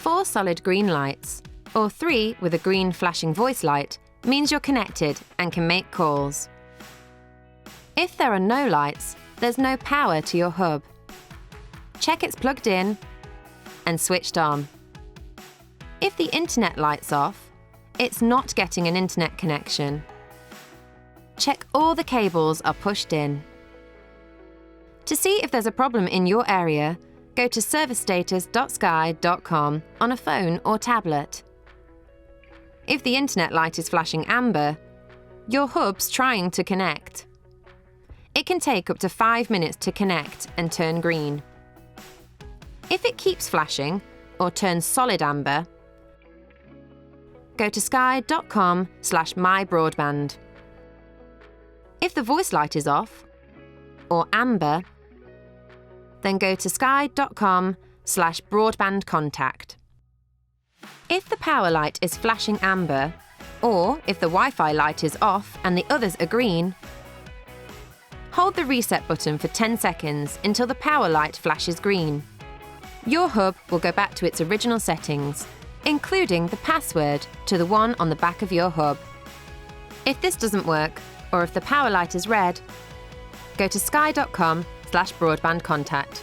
4 solid green lights, or 3 with a green flashing voice light, means you're connected and can make calls. If there are no lights, there's no power to your hub. Check it's plugged in and switched on. If the internet light's off, it's not getting an internet connection. Check all the cables are pushed in. To see if there's a problem in your area, go to servicestatus.sky.com on a phone or tablet. If the internet light is flashing amber, your hub's trying to connect. It can take up to 5 minutes to connect and turn green. If it keeps flashing or turns solid amber, go to sky.com/mybroadband. If the voice light is off or amber, then go to sky.com/broadbandcontact. If the power light is flashing amber, or if the Wi-Fi light is off and the others are green, hold the reset button for 10 seconds until the power light flashes green. Your hub will go back to its original settings, including the password to the one on the back of your hub. If this doesn't work, or if the power light is red, go to sky.com/broadbandcontact.